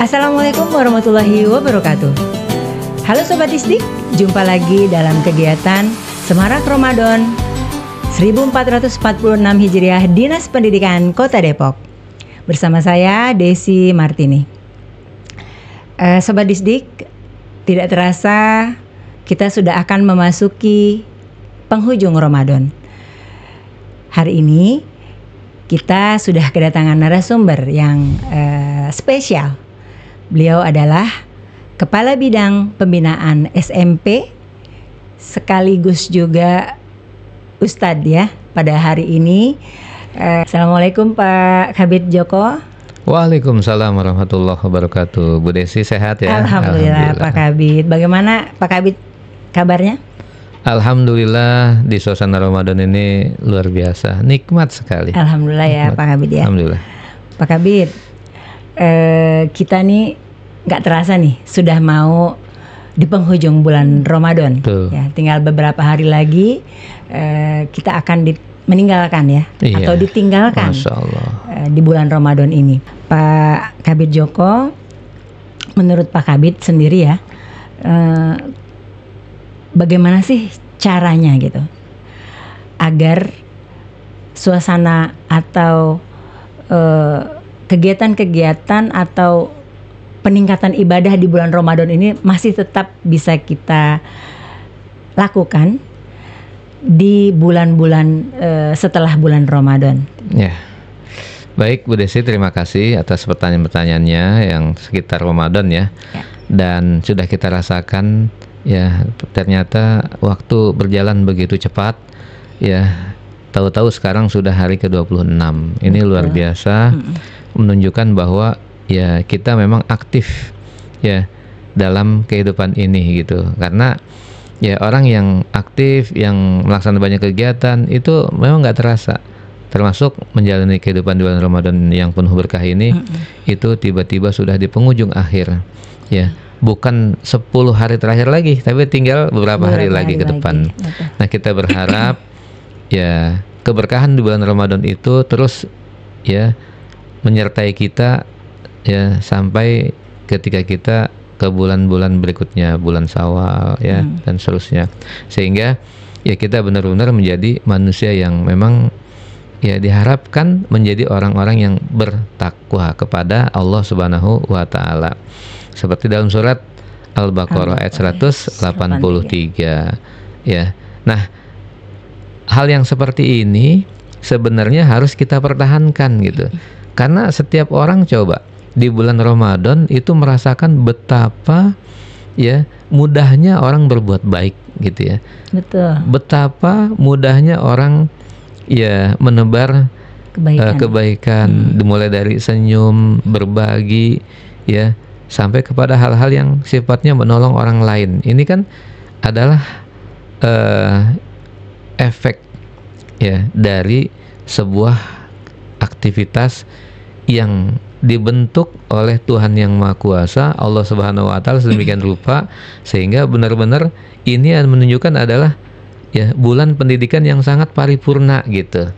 Assalamualaikum warahmatullahi wabarakatuh. Halo Sobat Isdik, jumpa lagi dalam kegiatan Semarak Ramadan 1446 Hijriah Dinas Pendidikan Kota Depok. Bersama saya Desi Martini. Sobat Isdik, tidak terasa kita sudah akan memasuki penghujung Ramadan. Hari ini kita sudah kedatangan narasumber yang spesial. Beliau adalah Kepala Bidang Pembinaan SMP sekaligus juga Ustadz ya pada hari ini. Assalamualaikum Pak Kabid Joko. Waalaikumsalam warahmatullahi wabarakatuh. Bu Desi sehat ya? Alhamdulillah Pak Kabid. Bagaimana Pak Kabid kabarnya? Alhamdulillah, di suasana Ramadan ini luar biasa, nikmat sekali. Alhamdulillah ya Pak Kabid ya. Alhamdulillah. Pak Kabid, kita nih nggak terasa nih sudah mau di penghujung bulan Ramadan. Ya, tinggal beberapa hari lagi kita akan meninggalkan ya, atau ditinggalkan di bulan Ramadan ini. Pak Kabid Joko, menurut Pak Kabid sendiri ya, bagaimana sih caranya gitu agar suasana atau kegiatan-kegiatan atau peningkatan ibadah di bulan Ramadan ini masih tetap bisa kita lakukan di bulan-bulan setelah bulan Ramadan? Ya, baik Bu Desi, terima kasih atas pertanyaan-pertanyaannya yang sekitar Ramadan ya. Dan sudah kita rasakan ya, ternyata waktu berjalan begitu cepat ya. Tahu-tahu sekarang sudah hari ke-26. Ini luar biasa, menunjukkan bahwa ya kita memang aktif ya dalam kehidupan ini gitu. Karena ya orang yang aktif, yang melaksanakan banyak kegiatan itu memang nggak terasa. Termasuk menjalani kehidupan di bulan Ramadan yang penuh berkah ini, itu tiba-tiba sudah di penghujung akhir ya. Bukan 10 hari terakhir lagi, tapi tinggal beberapa hari lagi ke depan. Nah, kita berharap ya keberkahan di bulan Ramadan itu terus ya menyertai kita ya sampai ketika kita ke bulan-bulan berikutnya, bulan Syawal ya dan seterusnya. Sehingga ya kita benar-benar menjadi manusia yang memang ya diharapkan menjadi orang-orang yang bertakwa kepada Allah Subhanahu wa taala. Seperti dalam surat Al-Baqarah ayat 183 ya. Nah, hal yang seperti ini sebenarnya harus kita pertahankan gitu. Karena setiap orang coba di bulan Ramadan itu merasakan betapa ya mudahnya orang berbuat baik gitu ya. Betul. Betapa mudahnya orang ya menebar kebaikan, dimulai dari senyum, berbagi ya, sampai kepada hal-hal yang sifatnya menolong orang lain. Ini kan adalah efek ya dari sebuah aktivitas yang dibentuk oleh Tuhan yang Maha Kuasa, Allah Subhanahu wa taala sedemikian rupa sehingga benar-benar ini menunjukkan adalah ya bulan pendidikan yang sangat paripurna gitu.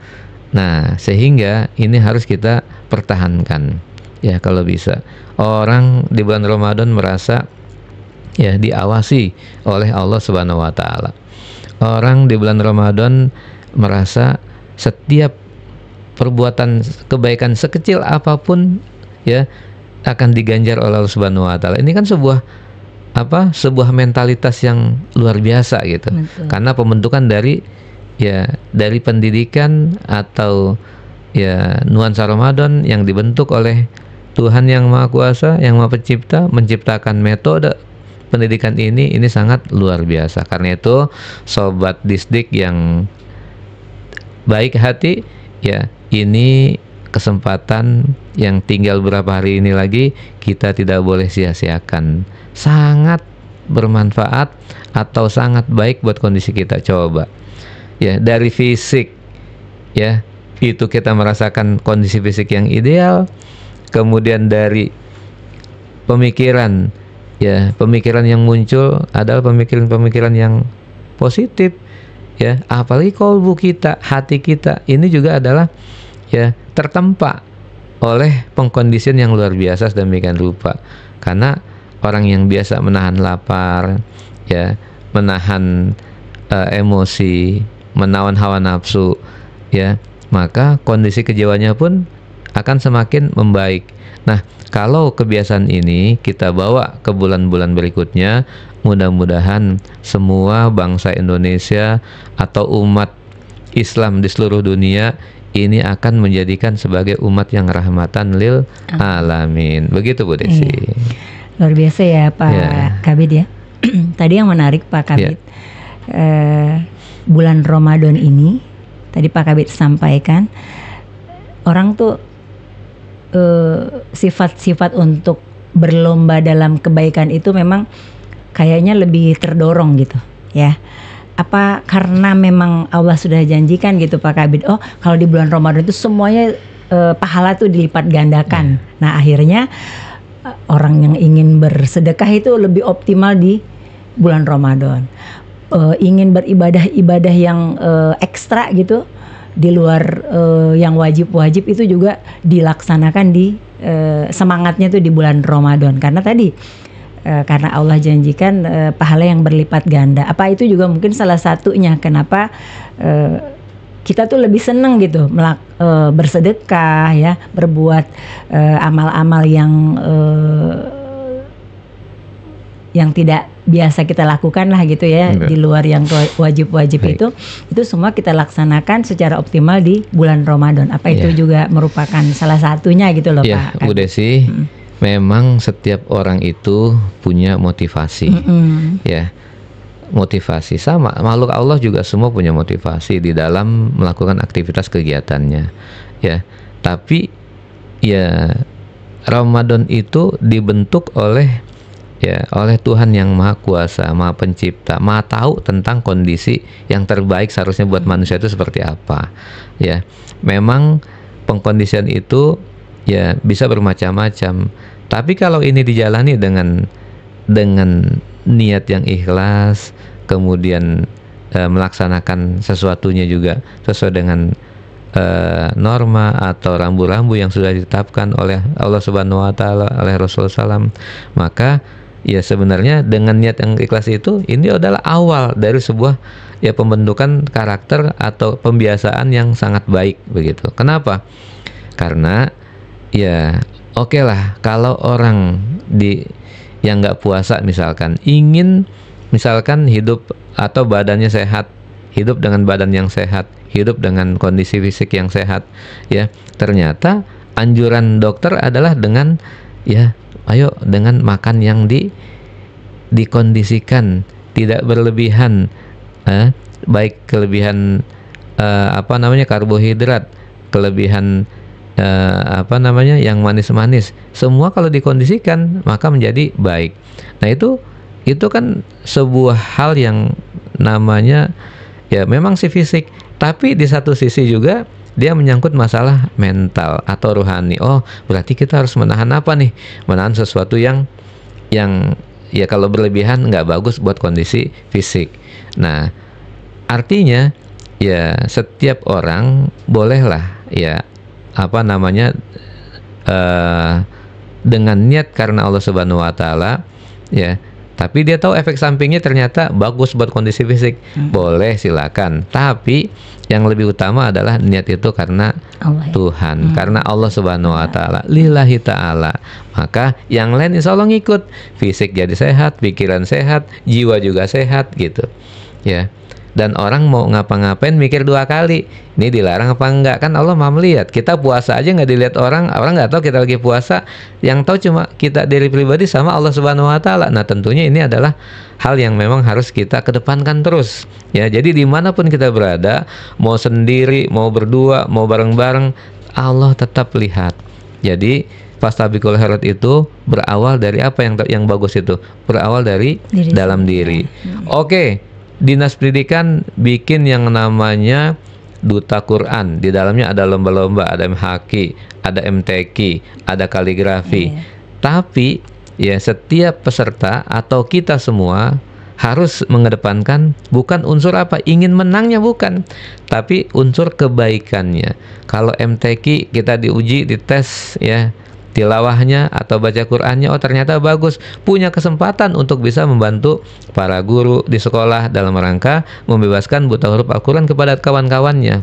Nah, sehingga ini harus kita pertahankan. Ya, kalau bisa. Orang di bulan Ramadan merasa ya diawasi oleh Allah Subhanahu wa taala. Orang di bulan Ramadan merasa setiap perbuatan kebaikan sekecil apapun ya akan diganjar oleh Allah Subhanahu wa taala. Ini kan sebuah mentalitas yang luar biasa gitu. Betul. Karena pembentukan dari pendidikan atau ya nuansa Ramadan yang dibentuk oleh Tuhan yang Maha Kuasa, yang Maha Pencipta, menciptakan metode pendidikan ini sangat luar biasa. Karena itu sobat Disdik yang baik hati ya, ini kesempatan yang tinggal beberapa hari ini lagi kita tidak boleh sia-siakan. Sangat bermanfaat atau sangat baik buat kondisi kita. Coba ya, dari fisik ya, itu kita merasakan kondisi fisik yang ideal. Kemudian dari pemikiran ya, pemikiran yang muncul adalah pemikiran-pemikiran yang positif ya. Apalagi kalbu kita, hati kita ini juga adalah ya tertempa oleh pengkondisian yang luar biasa sedemikian rupa. Karena orang yang biasa menahan lapar, ya, menahan emosi, menahan hawa nafsu, ya, maka kondisi kejiwaannya pun akan semakin membaik. Nah, kalau kebiasaan ini kita bawa ke bulan-bulan berikutnya, mudah-mudahan semua bangsa Indonesia atau umat Islam di seluruh dunia ini akan menjadikan sebagai umat yang rahmatan lil alamin. Begitu Bu Desi. Luar biasa ya Pak Kabid ya. Tadi yang menarik Pak Kabid, bulan Ramadan ini tadi Pak Kabid sampaikan, orang tuh sifat-sifat untuk berlomba dalam kebaikan itu memang kayaknya lebih terdorong gitu ya. Apa karena memang Allah sudah janjikan gitu Pak Kabid, oh kalau di bulan Ramadan itu semuanya pahala tuh dilipat gandakan. Nah akhirnya orang yang ingin bersedekah itu lebih optimal di bulan Ramadan. Ingin beribadah-ibadah yang ekstra gitu di luar yang wajib-wajib itu juga dilaksanakan di semangatnya tuh di bulan Ramadan. Karena tadi karena Allah janjikan pahala yang berlipat ganda. Apa itu juga mungkin salah satunya kenapa kita tuh lebih seneng gitu bersedekah ya, berbuat amal-amal yang tidak biasa kita lakukan lah gitu ya, di luar yang wajib-wajib itu semua kita laksanakan secara optimal di bulan Ramadan. Apa itu juga merupakan salah satunya gitu loh Pak Bu Desi. Memang setiap orang itu punya motivasi, ya, motivasi sama makhluk Allah juga semua punya motivasi di dalam melakukan aktivitas kegiatannya, ya. Tapi ya Ramadan itu dibentuk oleh Tuhan yang Maha Kuasa, Maha Pencipta, Maha tahu tentang kondisi yang terbaik seharusnya buat manusia itu seperti apa, ya. Memang pengkondisian itu ya bisa bermacam-macam. Tapi kalau ini dijalani dengan niat yang ikhlas, kemudian melaksanakan sesuatunya juga sesuai dengan norma atau rambu-rambu yang sudah ditetapkan oleh Allah Subhanahu wa taala, oleh Rasulullah SAW, maka ya sebenarnya dengan niat yang ikhlas itu ini adalah awal dari sebuah pembentukan karakter atau pembiasaan yang sangat baik begitu. Kenapa? Karena oke lah, kalau orang yang nggak puasa misalkan ingin hidup atau badannya sehat, hidup dengan badan yang sehat, hidup dengan kondisi fisik yang sehat, ya ternyata anjuran dokter adalah dengan dengan makan yang dikondisikan, tidak berlebihan, baik kelebihan karbohidrat, kelebihan yang manis-manis, semua kalau dikondisikan maka menjadi baik. Nah itu kan sebuah hal yang namanya memang si fisik, tapi di satu sisi juga dia menyangkut masalah mental atau rohani. Oh berarti kita harus menahan apa nih? Menahan sesuatu yang kalau berlebihan nggak bagus buat kondisi fisik. Nah artinya setiap orang bolehlah dengan niat karena Allah Subhanahu wa taala, tapi dia tahu efek sampingnya ternyata bagus buat kondisi fisik, boleh silakan. Tapi yang lebih utama adalah niat itu karena Allah, Tuhan, karena Allah Subhanahu wa taala, lillahi taala. Maka yang lain insya Allah ngikut, fisik jadi sehat, pikiran sehat, jiwa juga sehat gitu, ya. Dan orang mau ngapa-ngapain mikir dua kali, ini dilarang apa enggak, kan Allah mau melihat. Kita puasa aja nggak dilihat orang nggak tahu kita lagi puasa, yang tahu cuma kita diri pribadi sama Allah Subhanahu wa taala. Nah tentunya ini adalah hal yang memang harus kita kedepankan terus, ya. Jadi dimanapun kita berada, mau sendiri, mau berdua, mau bareng-bareng, Allah tetap lihat. Jadi fastabiqul khairat itu berawal dari apa yang bagus itu, berawal dari dalam diri. Oke. Dinas Pendidikan bikin yang namanya Duta Quran. Di dalamnya ada lomba-lomba, ada MHQ, ada MTQ, ada kaligrafi. Tapi setiap peserta atau kita semua harus mengedepankan bukan unsur apa, ingin menangnya bukan, tapi unsur kebaikannya. Kalau MTQ kita diuji, dites ya, tilawahnya atau baca Qur'annya, oh ternyata bagus, punya kesempatan untuk bisa membantu para guru di sekolah dalam rangka membebaskan buta huruf Al-Quran kepada kawan-kawannya.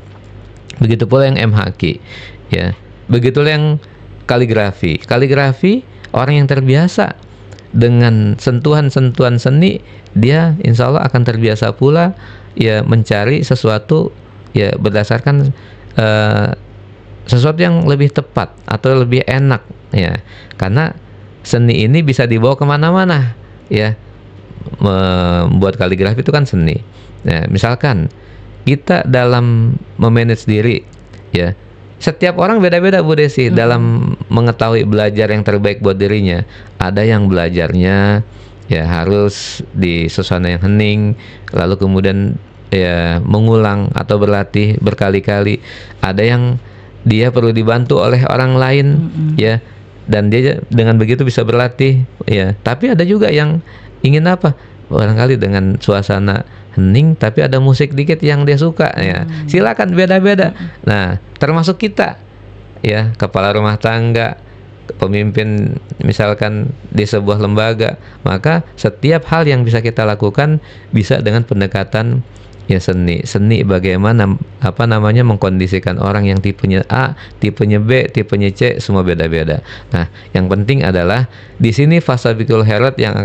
Begitu pula yang MHQ ya, begitulah yang kaligrafi. Kaligrafi, orang yang terbiasa dengan sentuhan-sentuhan seni, dia insya Allah akan terbiasa pula ya mencari sesuatu ya berdasarkan sesuatu yang lebih tepat atau lebih enak ya, karena seni ini bisa dibawa kemana-mana ya. Membuat kaligrafi itu kan seni. Nah, misalkan kita dalam memanage diri ya, setiap orang beda-beda Bu Desi dalam mengetahui belajar yang terbaik buat dirinya. Ada yang belajarnya ya harus di suasana yang hening, lalu kemudian ya mengulang atau berlatih berkali-kali. Ada yang dia perlu dibantu oleh orang lain ya, dan dia dengan begitu bisa berlatih ya. Tapi ada juga yang ingin apa? Barangkali dengan suasana hening tapi ada musik dikit yang dia suka ya. Silakan, beda-beda. Nah, termasuk kita ya, kepala rumah tangga, pemimpin misalkan di sebuah lembaga, maka setiap hal yang bisa kita lakukan bisa dengan pendekatan ya seni. Seni bagaimana apa namanya mengkondisikan orang yang tipenya A, tipenya B, tipenya C, semua beda-beda. Nah, yang penting adalah di sini fasabiqul khairat yang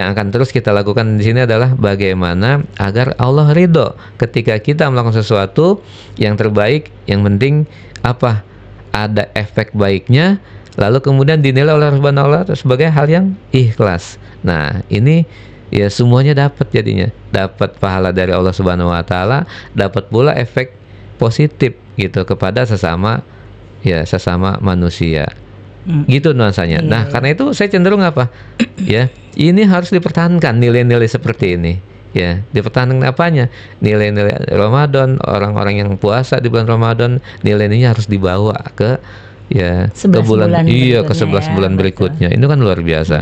akan terus kita lakukan di sini adalah bagaimana agar Allah ridho ketika kita melakukan sesuatu yang terbaik. Yang penting apa? Ada efek baiknya, lalu kemudian dinilai oleh Allah Subhanahu wa Ta'ala sebagai hal yang ikhlas. Nah, ini ya semuanya dapat, jadinya dapat pahala dari Allah Subhanahu wa Ta'ala, dapat pula efek positif gitu kepada sesama manusia. Gitu nuansanya. Nah, karena itu saya cenderung apa? Ya, ini harus dipertahankan nilai-nilai seperti ini. Ya, dipertahankan apanya? Nilai-nilai Ramadan, orang-orang yang puasa di bulan Ramadan, nilai-nilainya harus dibawa ke ya ke bulan ke 11 bulan berikutnya. Ini kan luar biasa.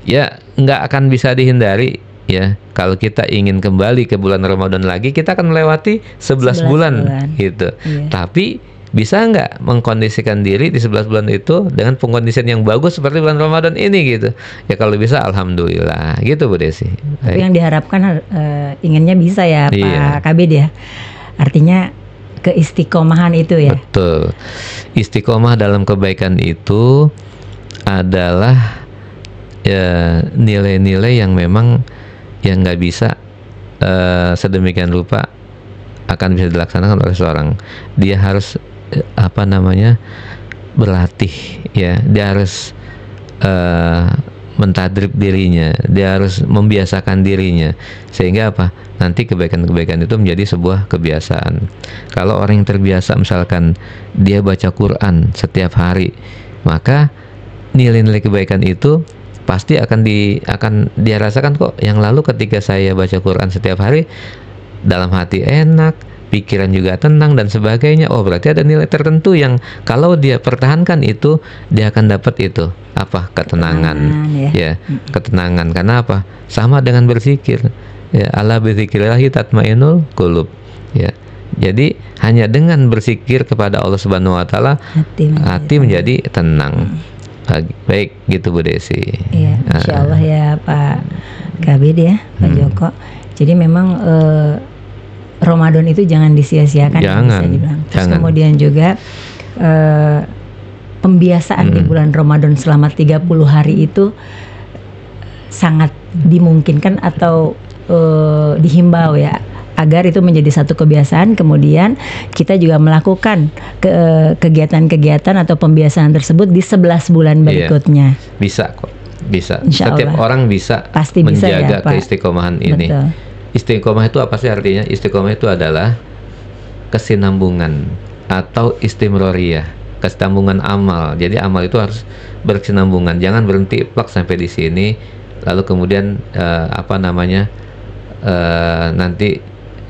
Ya, nggak akan bisa dihindari ya, kalau kita ingin kembali ke bulan Ramadan lagi, kita akan melewati 11 bulan gitu. Tapi bisa nggak mengkondisikan diri di 11 bulan itu dengan pengkondisian yang bagus seperti bulan Ramadan ini gitu. Ya kalau bisa alhamdulillah gitu Bu Desi. Tapi yang diharapkan inginnya bisa ya Pak Kabid ya. Artinya keistiqomahan itu ya. Betul. Istiqomah dalam kebaikan itu adalah ya nilai-nilai yang memang yang nggak bisa sedemikian rupa akan bisa dilaksanakan oleh seorang. Dia harus berlatih ya, dia harus mentadrib dirinya, dia harus membiasakan dirinya sehingga apa? Nanti kebaikan-kebaikan itu menjadi sebuah kebiasaan. Kalau orang yang terbiasa misalkan dia baca Quran setiap hari, maka nilai-nilai kebaikan itu pasti akan dia rasakan kok. Yang lalu ketika saya baca Quran setiap hari, dalam hati enak, pikiran juga tenang dan sebagainya. Oh, berarti ada nilai tertentu yang kalau dia pertahankan itu, dia akan dapat itu apa? Ketenangan ya. Ketenangan. Karena apa? Sama dengan berzikir ya, ala bizikrillahi tatmainnul qulub ya. Jadi hanya dengan berzikir kepada Allah Subhanahu wa Ta'ala hati menjadi tenang. Baik gitu Bu Desi. Iya, insyaallah ya Pak Kabid ya, Pak Joko. Jadi memang Ramadan itu jangan disia-siakan, bisa dibilang. Terus kemudian juga pembiasaan di bulan Ramadan selama 30 hari itu sangat dimungkinkan atau dihimbau ya, agar itu menjadi satu kebiasaan. Kemudian kita juga melakukan kegiatan-kegiatan atau pembiasaan tersebut di 11 bulan berikutnya. Bisa kok, bisa. Setiap orang bisa pasti menjaga bisa ya, keistiqomahan ini. Betul. Istiqomah itu apa sih artinya? Istiqomah itu adalah kesinambungan atau istimroriyah, kesinambungan amal. Jadi amal itu harus berkesinambungan, jangan berhenti plak sampai di sini, lalu kemudian nanti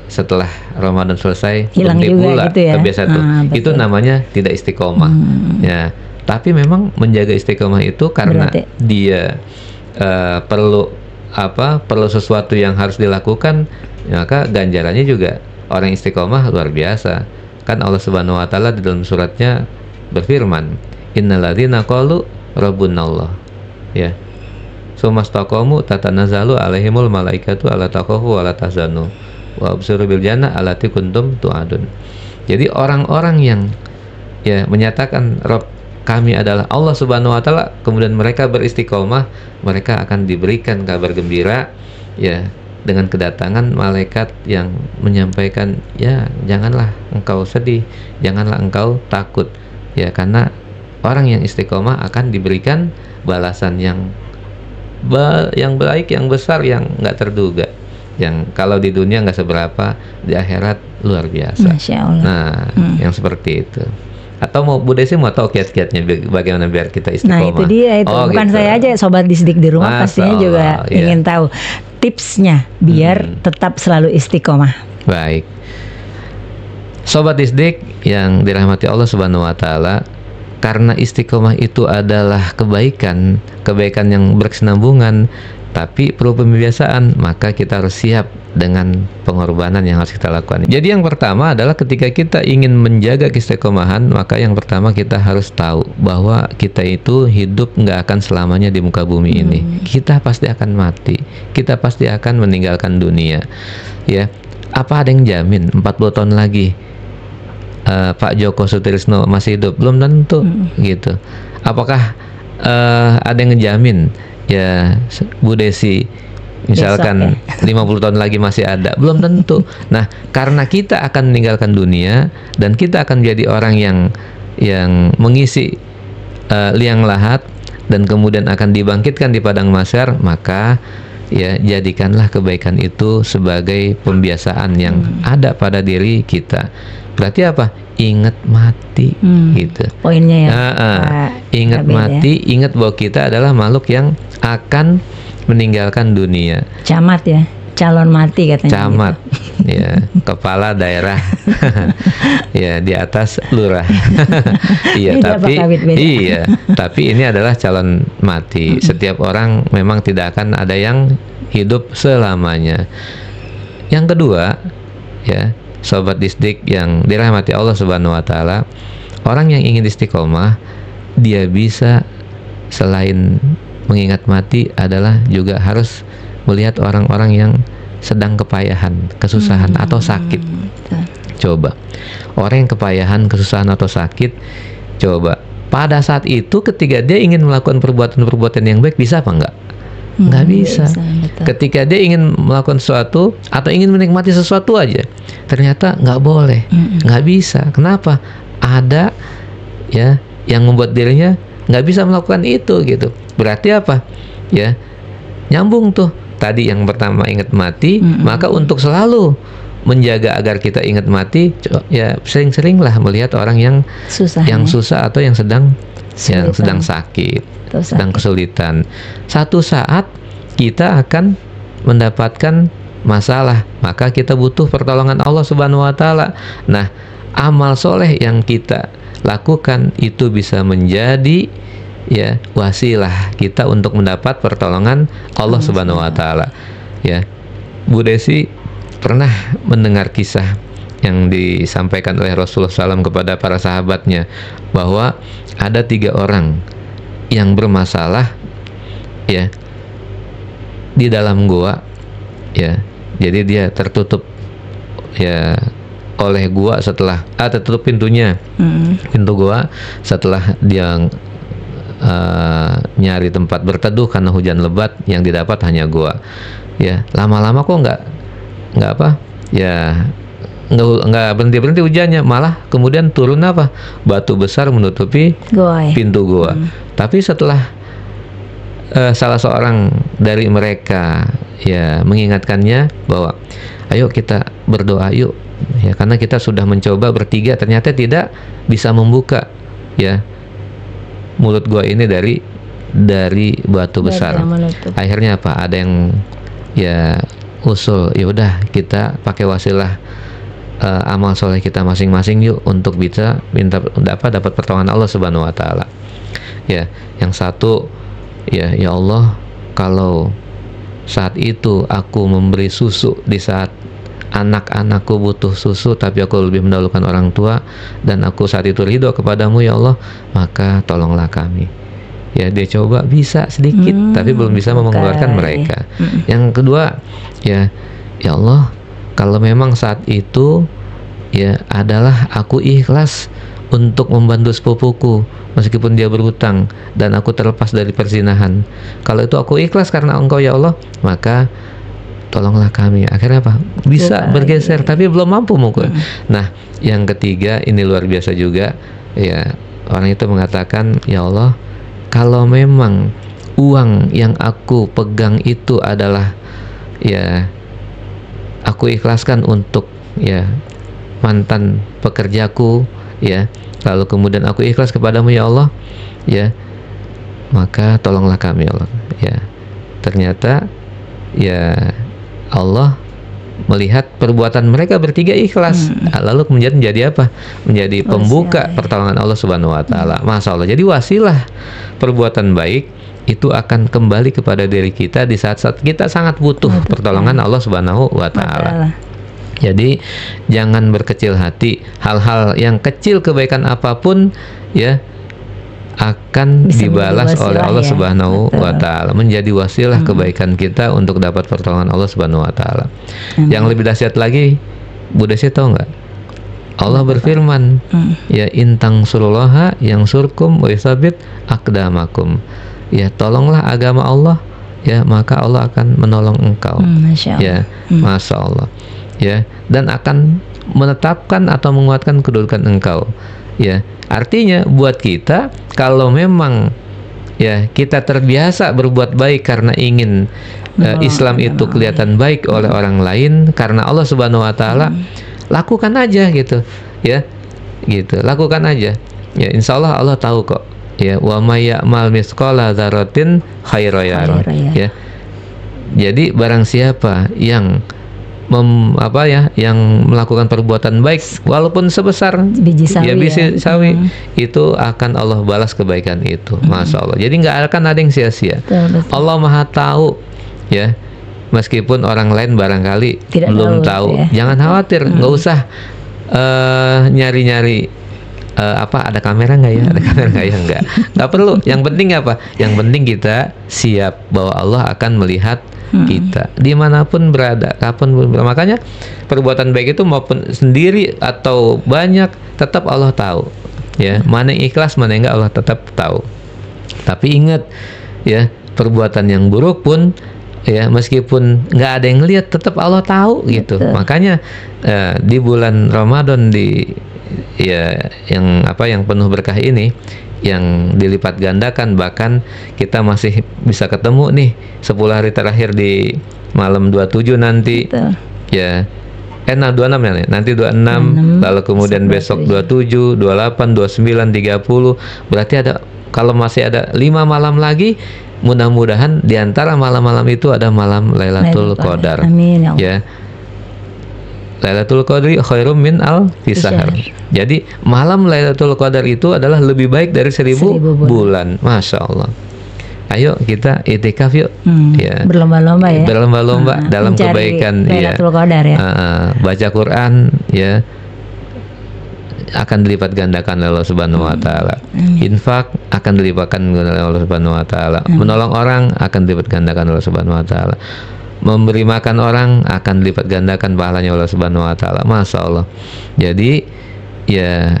setelah Ramadan selesai hilang juga pula gitu ya. Kebiasaan itu namanya tidak istiqomah. Ya, tapi memang menjaga istiqomah itu karena dia perlu perlu sesuatu yang harus dilakukan, maka ganjarannya juga orang istiqomah luar biasa. Kan Allah Subhanahu wa taala di dalam suratnya berfirman, innalladzina qalu rabbunallah, ya, sumastaqamu tatanazzalu alaihimul malaikatu alla takhafu wa la tahzanu wa abshiru bil jannah allati kuntum tu'adun. Jadi orang-orang yang ya menyatakan Rabb kami adalah Allah Subhanahu wa taala, kemudian mereka beristiqomah, mereka akan diberikan kabar gembira ya dengan kedatangan malaikat yang menyampaikan, ya janganlah engkau sedih, janganlah engkau takut, ya karena orang yang istiqomah akan diberikan balasan yang baik, yang besar, yang nggak terduga, yang kalau di dunia nggak seberapa, di akhirat luar biasa. Masya Allah. Nah, yang seperti itu. Atau mau Bu Desi mau tahu kiat-kiatnya bagaimana biar kita istiqomah? Nah itu dia itu. Bukan gitu. Saya aja, Sobat Disdik di rumah pastinya juga ingin tahu tipsnya biar tetap selalu istiqomah. Baik, Sobat Disdik yang dirahmati Allah Subhanahu wa taala, karena istiqomah itu adalah kebaikan yang berkesinambungan, tapi perlu pembiasaan, maka kita harus siap dengan pengorbanan yang harus kita lakukan. Jadi yang pertama adalah ketika kita ingin menjaga keistiqomahan, maka yang pertama kita harus tahu bahwa kita itu hidup nggak akan selamanya di muka bumi ini. Kita pasti akan mati, kita pasti akan meninggalkan dunia. Ya, apa ada yang jamin 40 tahun lagi Pak Joko Sutrisno masih hidup? Belum tentu gitu. Apakah ada yang ngejamin ya Bu Desi misalkan besok, 50 tahun lagi masih ada? Belum tentu. Nah, karena kita akan meninggalkan dunia dan kita akan menjadi orang yang mengisi liang lahat dan kemudian akan dibangkitkan di padang mahsyar, maka ya jadikanlah kebaikan itu sebagai pembiasaan yang ada pada diri kita. Berarti apa? Ingat mati, gitu. Poinnya ya. Ingat mati, ingat bahwa kita adalah makhluk yang akan meninggalkan dunia. Camat ya, calon mati katanya. Camat, gitu. Ya, kepala daerah, ya di atas lurah. Iya, tapi ini adalah calon mati. Setiap orang memang tidak akan ada yang hidup selamanya. Yang kedua, ya, Sobat Disdik yang dirahmati Allah Subhanahu wa taala, orang yang ingin istiqomah, dia bisa selain mengingat mati adalah juga harus melihat orang-orang yang sedang kepayahan, kesusahan atau sakit. Coba orang yang kepayahan, kesusahan atau sakit, coba pada saat itu ketika dia ingin melakukan perbuatan-perbuatan yang baik, bisa apa enggak? Nggak bisa. Ketika dia ingin melakukan sesuatu atau ingin menikmati sesuatu aja, ternyata nggak boleh, nggak bisa. Kenapa? Ada ya yang membuat dirinya nggak bisa melakukan itu gitu. Berarti apa? Ya, nyambung tuh. Tadi yang pertama ingat mati, maka untuk selalu menjaga agar kita ingat mati, ya sering-seringlah melihat orang yang susah atau yang sedang sakit, sedang kesulitan. Satu saat kita akan mendapatkan masalah, maka kita butuh pertolongan Allah Subhanahu wa taala. Nah, amal soleh yang kita lakukan itu bisa menjadi ya wasilah kita untuk mendapat pertolongan Allah Subhanahu wa taala. Ya, Bu Desi pernah mendengar kisah yang disampaikan oleh Rasulullah SAW kepada para sahabatnya, bahwa ada 3 orang yang bermasalah ya di dalam gua, ya, jadi dia tertutup ya oleh gua setelah tertutup pintunya, pintu gua setelah dia nyari tempat berteduh karena hujan lebat, yang didapat hanya gua. Ya, lama-lama kok nggak apa ya, nggak berhenti hujannya, malah kemudian turun apa, batu besar menutupi pintu gua. Tapi setelah salah seorang dari mereka ya mengingatkannya bahwa ayo kita berdoa yuk, ya, karena kita sudah mencoba bertiga ternyata tidak bisa membuka ya mulut gua ini dari batu besar. Akhirnya apa, ada yang ya usul, ya udah kita pakai wasilah amal soleh kita masing-masing yuk untuk bisa dapat pertolongan Allah Subhanahu wa taala. Ya, yang satu ya Allah, kalau saat itu aku memberi susu di saat anak-anakku butuh susu, tapi aku lebih mendahulukan orang tua, dan aku saat itu ridho kepadamu ya Allah, maka tolonglah kami. Ya, dia coba bisa sedikit, tapi belum bisa mengeluarkan mereka. Yang kedua, ya Allah, kalau memang saat itu ya adalah aku ikhlas untuk membantu sepupuku meskipun dia berhutang dan aku terlepas dari perzinahan, kalau itu aku ikhlas karena Engkau ya Allah, maka tolonglah kami. Akhirnya apa? Bisa bergeser, tapi belum mampu mukul. Nah, yang ketiga ini luar biasa juga, ya orang itu mengatakan, ya Allah, kalau memang uang yang aku pegang itu adalah ya aku ikhlaskan untuk ya mantan pekerjaku, ya, lalu kemudian aku ikhlas kepadamu ya Allah, ya, maka tolonglah kami ya Allah. Ya, ternyata ya Allah melihat perbuatan mereka bertiga ikhlas, lalu kemudian menjadi apa? Menjadi pembuka pertolongan Allah Subhanahu Wa Taala. Masya Allah. Jadi wasilah perbuatan baik itu akan kembali kepada diri kita di saat-saat kita sangat butuh pertolongan Allah Subhanahu Wa Taala. Jadi jangan berkecil hati. Hal-hal yang kecil, kebaikan apapun ya akan dibalas oleh Allah Subhanahu wa Ta'ala, menjadi wasilah kebaikan kita untuk dapat pertolongan Allah Subhanahu wa Ta'ala. Yang lebih dahsyat lagi, Bu Desi tahu nggak? Allah berfirman, ya intang surullaha yang surkum wa yusabit akdamakum. Ya tolonglah agama Allah, ya maka Allah akan menolong engkau. Ya, Masya Allah. Ya, dan akan menetapkan atau menguatkan kedudukan engkau. Ya, artinya buat kita, kalau memang ya kita terbiasa berbuat baik karena ingin Islam itu kelihatan baik oleh orang lain karena Allah Subhanahu wa Ta'ala, lakukan aja gitu, ya, gitu, lakukan aja. Ya, insya Allah Allah tahu kok. Ya, wa may ya'mal mithqala dzarratin khairan yarah. Ya, jadi barang siapa yang yang melakukan perbuatan baik walaupun sebesar biji sawi, itu akan Allah balas kebaikan itu. Masya Allah. Jadi nggak akan ada yang sia-sia. Allah Maha tahu, ya, meskipun orang lain barangkali belum tahu. Ya. Jangan khawatir, nggak usah nyari-nyari ada kamera nggak ya, ada kamera nggak ya, nggak perlu. Yang penting apa? Yang penting kita siap bahwa Allah akan melihat kita dimanapun berada, kapanpun berada. Makanya perbuatan baik itu maupun sendiri atau banyak, tetap Allah tahu, ya, mana yang ikhlas mana yang enggak, Allah tetap tahu. Tapi ingat, ya, perbuatan yang buruk pun ya meskipun nggak ada yang lihat, tetap Allah tahu gitu. Makanya di bulan Ramadan yang penuh berkah ini, yang dilipat gandakan, bahkan kita masih bisa ketemu nih 10 hari terakhir di malam 27 nanti. Ya, 26 ya, nanti 26, lalu kemudian besok 27, 28, 29, 30. Berarti ada, kalau masih ada 5 malam lagi, mudah-mudahan di antara malam-malam itu ada malam Lailatul Qadar. Amin ya Allah. Ya. Lailatul Qadri khairum min alfi syahr. Jadi malam Lailatul Qadar itu adalah lebih baik dari 1000 bulan. Masya Allah. Ayo kita itikaf yuk. Ya. Berlomba-lomba ya. Berlomba-lomba dalam kebaikan. Lailatul Qadar ya. Baca Quran ya akan dilipat gandakan oleh Allah Subhanahu wa Ta'ala. Infak akan dilipat gandakan oleh Allah Subhanahu wa Ta'ala. Menolong orang akan dilipat gandakan oleh Allah Subhanahu wa Ta'ala. Memberi makan orang akan dilipat gandakan pahalanya Allah Subhanahu wa Ta'ala. Masya Allah. Jadi ya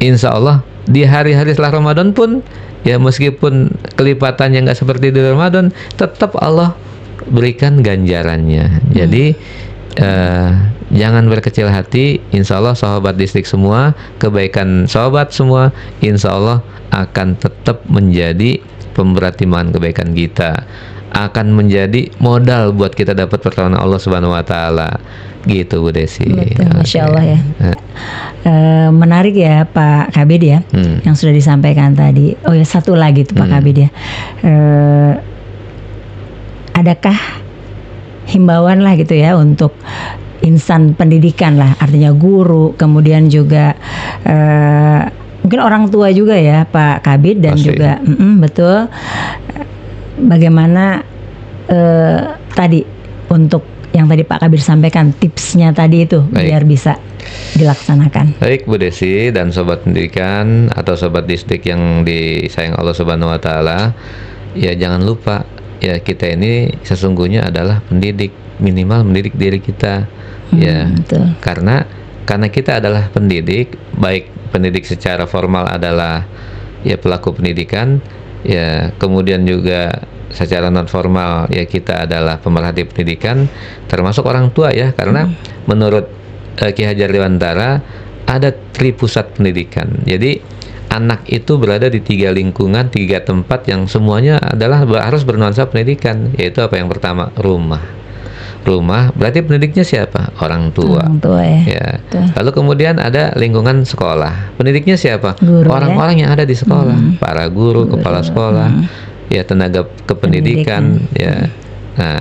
insya Allah di hari-hari setelah Ramadan pun ya meskipun kelipatannya nggak seperti di Ramadan, tetap Allah berikan ganjarannya. Jadi jangan berkecil hati. Insya Allah sahabat distrik semua, kebaikan sahabat semua, insya Allah akan tetap menjadi pemberat timbangan kebaikan kita, akan menjadi modal buat kita dapat pertolongan Allah Subhanahu wa Ta'ala. Gitu Bu Desi. Betul, Masya Allah ya. Menarik ya Pak Kabid ya, yang sudah disampaikan tadi. Oh ya, satu lagi tuh Pak Kabid ya. Adakah himbauan lah gitu ya untuk insan pendidikan lah, artinya guru, kemudian juga mungkin orang tua juga ya Pak Kabid, dan pasti juga betul, bagaimana tadi untuk yang tadi Pak Kabir sampaikan, tipsnya tadi itu biar bisa dilaksanakan. Baik Bu Desi dan sobat pendidikan atau sobat distrik yang disayang Allah Subhanahu wa taala, ya jangan lupa ya kita ini sesungguhnya adalah pendidik, minimal mendidik diri kita. Ya. Betul. Karena kita adalah pendidik, baik pendidik secara formal adalah ya pelaku pendidikan, ya kemudian juga secara non formal ya kita adalah pemerhati pendidikan, termasuk orang tua ya, karena menurut Ki Hajar Dewantara ada tripusat pendidikan. Jadi anak itu berada di 3 lingkungan, 3 tempat yang semuanya adalah harus bernuansa pendidikan. Yaitu apa? Yang pertama, rumah. Rumah berarti pendidiknya siapa? Orang tua. Orang tua ya. Lalu kemudian ada lingkungan sekolah. Pendidiknya siapa? Orang-orang yang ada di sekolah, para guru, kepala sekolah, ya tenaga kependidikan, ya. Nah,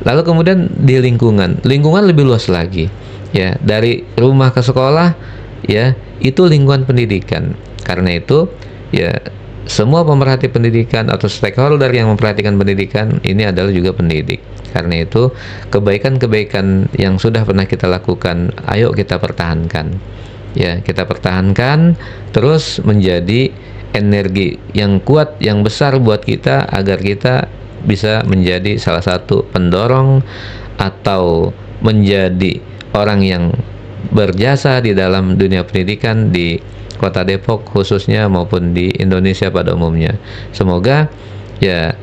lalu kemudian di lingkungan lebih luas lagi, ya dari rumah ke sekolah, ya itu lingkungan pendidikan. Karena itu, ya semua pemerhati pendidikan atau stakeholder yang memperhatikan pendidikan ini adalah juga pendidik. Karena itu kebaikan-kebaikan yang sudah pernah kita lakukan, ayo kita pertahankan, ya kita pertahankan terus menjadi energi yang kuat, yang besar buat kita agar kita bisa menjadi salah satu pendorong atau menjadi orang yang berjasa di dalam dunia pendidikan di Kota Depok khususnya maupun di Indonesia pada umumnya. Semoga ya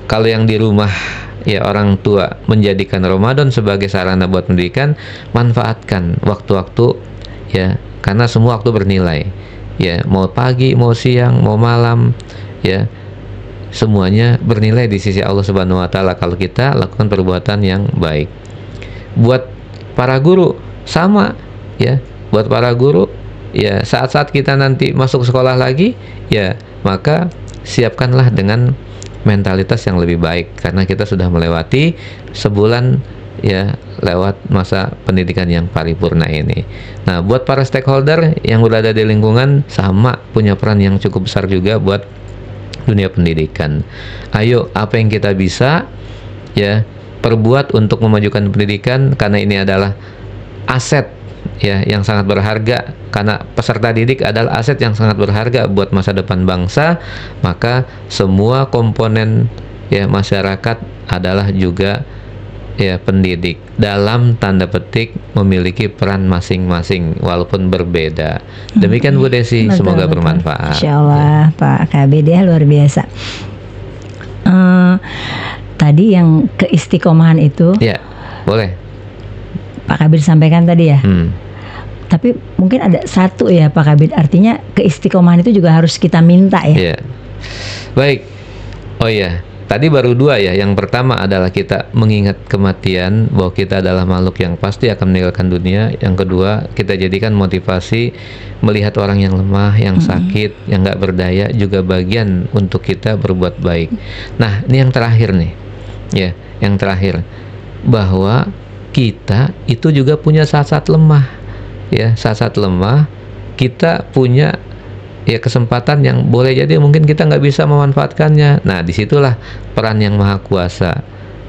kalau yang di rumah ya orang tua menjadikan Ramadan sebagai sarana buat pendidikan, manfaatkan waktu-waktu ya, karena semua waktu bernilai. Ya, mau pagi, mau siang, mau malam, ya semuanya bernilai di sisi Allah Subhanahu wa taala kalau kita lakukan perbuatan yang baik. Buat para guru sama ya, buat para guru ya saat-saat kita nanti masuk sekolah lagi ya, maka siapkanlah dengan mentalitas yang lebih baik karena kita sudah melewati sebulan ya lewat masa pendidikan yang paripurna ini. Nah, buat para stakeholder yang berada di lingkungan sama punya peran yang cukup besar juga buat dunia pendidikan. Ayo, apa yang kita bisa ya perbuat untuk memajukan pendidikan karena ini adalah aset ya yang sangat berharga, karena peserta didik adalah aset yang sangat berharga buat masa depan bangsa. Maka semua komponen ya masyarakat adalah juga ya pendidik, dalam tanda petik memiliki peran masing-masing walaupun berbeda. Demikian Bu Desi, semoga bermanfaat. Insyaallah ya. Pak Kabir ya luar biasa. Tadi yang keistiqomahan itu ya boleh Pak Kabir sampaikan tadi ya. Tapi mungkin ada satu ya Pak Kabir, artinya keistiqomahan itu juga harus kita minta ya. Baik. Oh ya, tadi baru 2 ya. Yang pertama adalah kita mengingat kematian, bahwa kita adalah makhluk yang pasti akan meninggalkan dunia. Yang kedua, kita jadikan motivasi melihat orang yang lemah, yang sakit, yang nggak berdaya juga bagian untuk kita berbuat baik. Nah, ini yang terakhir nih. Ya, yang terakhir, bahwa kita itu juga punya saat-saat lemah. Ya, saat-saat lemah kita punya ya kesempatan yang boleh jadi mungkin kita nggak bisa memanfaatkannya. Nah, disitulah peran yang maha kuasa.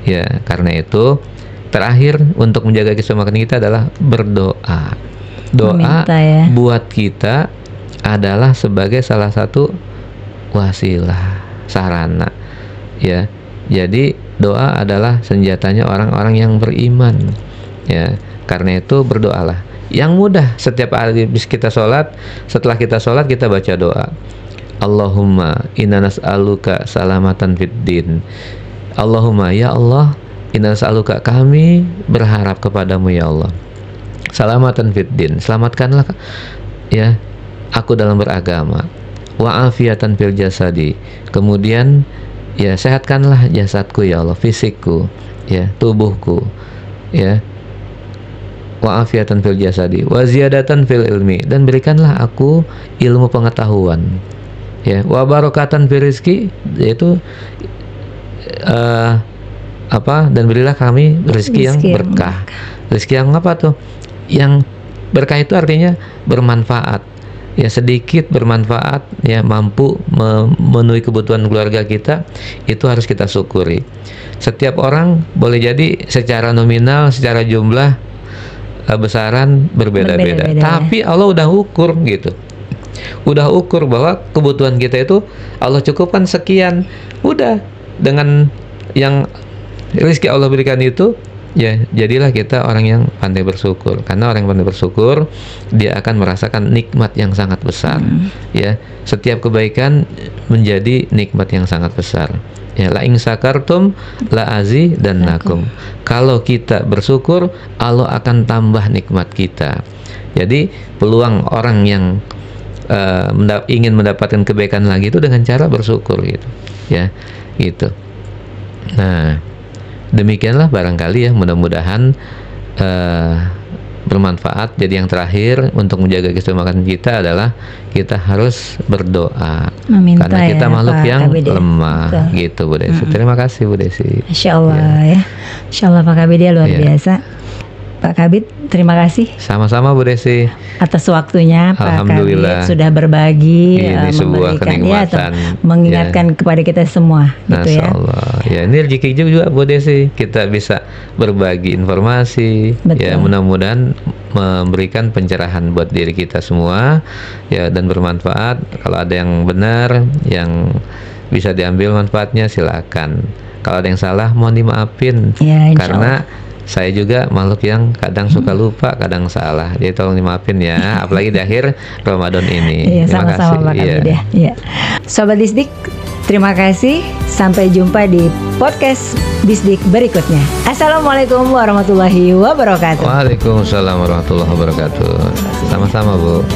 Ya, karena itu terakhir untuk menjaga keselamatan kita adalah berdoa. Doa ya. Buat kita adalah sebagai salah satu wasilah, sarana. Ya, jadi doa adalah senjatanya orang-orang yang beriman. Ya, karena itu berdoalah. Yang mudah setiap kali kita sholat, setelah kita sholat kita baca doa. Allahumma inna nas'aluka salamatan fid din. Allahumma ya Allah, inna nas'aluka, kami berharap kepadamu ya Allah. Salamatan fid din, selamatkanlah ya aku dalam beragama. Wa afiatan fil jasadi, kemudian ya sehatkanlah jasadku ya Allah, fisikku ya, tubuhku ya. Wa afiatan fil jasadi wa ziyadatan fil ilmi, dan berikanlah aku ilmu pengetahuan ya. Wa barakatan fil rizki, yaitu dan berilah kami rezeki yang berkah. Rezeki yang apa tuh? Yang berkah itu artinya bermanfaat ya sedikit bermanfaat, ya mampu memenuhi kebutuhan keluarga kita, itu harus kita syukuri. Setiap orang boleh jadi secara nominal, secara jumlah besaran berbeda-beda, tapi Allah udah ukur gitu. Udah ukur bahwa kebutuhan kita itu Allah cukupkan sekian. Udah, dengan yang rezeki Allah berikan itu, ya jadilah kita orang yang pandai bersyukur. Karena orang yang pandai bersyukur, dia akan merasakan nikmat yang sangat besar. Ya, setiap kebaikan menjadi nikmat yang sangat besar. Ya, la in sakartum la azidannakum. Kalau kita bersyukur, Allah akan tambah nikmat kita. Jadi peluang orang yang ingin mendapatkan kebaikan lagi itu dengan cara bersyukur gitu. Ya, gitu. Nah, demikianlah barangkali ya, mudah-mudahan bermanfaat. Jadi yang terakhir untuk menjaga keselamatan kita adalah kita harus berdoa. Meminta, karena kita makhluk yang lemah. Betul. Gitu Bu Desi. Terima kasih Bu Desi. Insya Allah ya. Insya Allah Pak Kabid ya, luar biasa. Pak Kabid, terima kasih. Sama-sama Bu Desi. Atas waktunya Pak Kabid sudah berbagi, memberikan mengingatkan kepada kita semua, gitu ya. Allah. Ya, ini rezeki juga Bu Desi. Kita bisa berbagi informasi. Betul. Ya, mudah-mudahan memberikan pencerahan buat diri kita semua, ya, dan bermanfaat. Kalau ada yang benar, yang bisa diambil manfaatnya, silakan. Kalau ada yang salah, mohon dimaafin. Ya, karena saya juga makhluk yang kadang suka lupa, kadang salah. Jadi tolong dimaafin ya, apalagi di akhir Ramadan ini. Iya, sama-sama Pak Kabid ya. Iya. Sobat Bisdik, terima kasih. Sampai jumpa di podcast Bisdik berikutnya. Assalamualaikum warahmatullahi wabarakatuh. Waalaikumsalam warahmatullahi wabarakatuh. Sama-sama Bu.